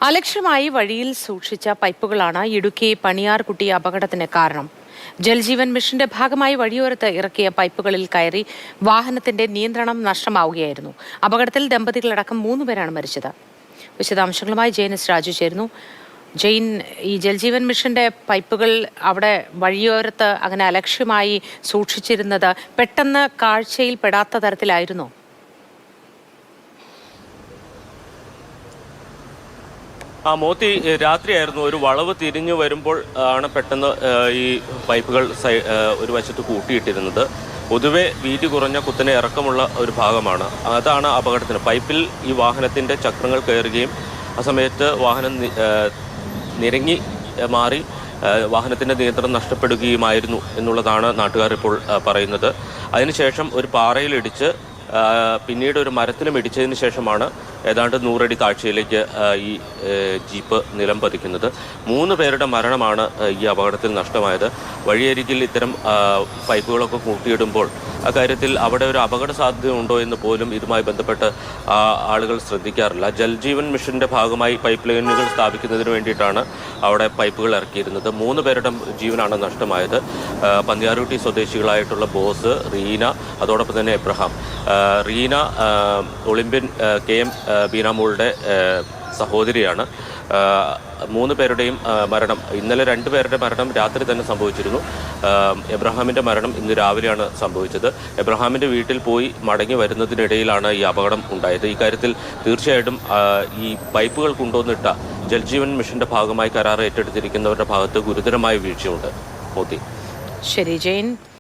അലക്ഷ്യമായി വഴിയിൽ സൂക്ഷിച്ച പൈപ്പുകളാണ് ഇടുക്കി പണിയാർകുട്ടി അപകടത്തിന് കാരണം. ജൽജീവൻ മിഷന്റെ ഭാഗമായി വഴിയോരത്ത് ഇറക്കിയ പൈപ്പുകളിൽ കയറി വാഹനത്തിന്റെ നിയന്ത്രണം നഷ്ടമാവുകയായിരുന്നു. അപകടത്തിൽ ദമ്പതികളടക്കം 3 പേരാണ് മരിച്ചത്. വിശദാംശങ്ങളുമായി ജെയിൻ എസ് രാജു ചേരുന്നു. ജെയിൻ, ഈ ജൽജീവൻ മിഷന്റെ പൈപ്പുകൾ അവിടെ വഴിയോരത്ത് അങ്ങനെ അലക്ഷ്യമായി സൂക്ഷിച്ചിരുന്നത് പെട്ടെന്ന് കാഴ്ചയിൽ പെടാത്ത തരത്തിലായിരുന്നോ? മോത്തി രാത്രിയായിരുന്നു. ഒരു വളവ് തിരിഞ്ഞു വരുമ്പോൾ ആണ് പെട്ടെന്ന് ഈ പൈപ്പുകൾ ഒരു വശത്ത് കൂട്ടിയിട്ടിരുന്നത്. പൊതുവെ വീതി കുറഞ്ഞ കുത്തനെ ഇറക്കമുള്ള ഒരു ഭാഗമാണ്. അതാണ് അപകടത്തിന്. പൈപ്പിൽ ഈ വാഹനത്തിൻ്റെ ചക്രങ്ങൾ കയറുകയും ആ സമയത്ത് വാഹനം നിരങ്ങി മാറി വാഹനത്തിൻ്റെ നിയന്ത്രണം നഷ്ടപ്പെടുകയുമായിരുന്നു എന്നുള്ളതാണ് നാട്ടുകാർ ഇപ്പോൾ പറയുന്നത്. അതിനുശേഷം ഒരു പാറയിലിടിച്ച് പിന്നീട് ഒരു മരത്തിലും ഇടിച്ചതിന് ശേഷമാണ് ഏതാണ്ട് 100 അടി താഴ്ചയിലേക്ക് ഈ ജീപ്പ് നിലം പതിക്കുന്നത്. 3 പേരുടെ മരണമാണ് ഈ അപകടത്തിൽ നഷ്ടമായത്. വഴിയരികിൽ ഇത്തരം പൈപ്പുകളൊക്കെ കൂട്ടിയിടുമ്പോൾ അക്കാര്യത്തിൽ അവിടെ ഒരു അപകട സാധ്യത ഉണ്ടോ എന്ന് പോലും ഇതുമായി ബന്ധപ്പെട്ട് ആളുകൾ ശ്രദ്ധിക്കാറില്ല. ജൽജീവൻ മിഷന്റെ ഭാഗമായി പൈപ്പ് ലൈനുകൾ സ്ഥാപിക്കുന്നതിന് വേണ്ടിയിട്ടാണ് അവിടെ പൈപ്പുകൾ ഇറക്കിയിരുന്നത്. 3 പേരുടെ ജീവനാണ് നഷ്ടമായത്. പന്തിയാർകുട്ടി സ്വദേശികളായിട്ടുള്ള ബോസ്, റീന, അതോടൊപ്പം തന്നെ എബ്രഹാം. റീന ഒളിമ്പ്യൻ KM ബീനാമോളുടെ സഹോദരിയാണ്. 3 പേരുടെയും മരണം, ഇന്നലെ 2 പേരുടെ മരണം രാത്രി തന്നെ സംഭവിച്ചിരുന്നു. എബ്രഹാമിൻ്റെ മരണം ഇന്ന് രാവിലെയാണ് സംഭവിച്ചത്. എബ്രഹാമിൻ്റെ വീട്ടിൽ പോയി മടങ്ങി വരുന്നതിനിടയിലാണ് ഈ അപകടം ഉണ്ടായത്. ഈ കാര്യത്തിൽ തീർച്ചയായിട്ടും ഈ പൈപ്പുകൾ കൊണ്ടുവന്നിട്ട ജൽജീവൻ മിഷന്റെ ഭാഗമായി കരാർ ഏറ്റെടുത്തിരിക്കുന്നവരുടെ ഭാഗത്ത് ഗുരുതരമായ വീഴ്ചയുണ്ട്. മോദി. ശരി ജെയിൻ.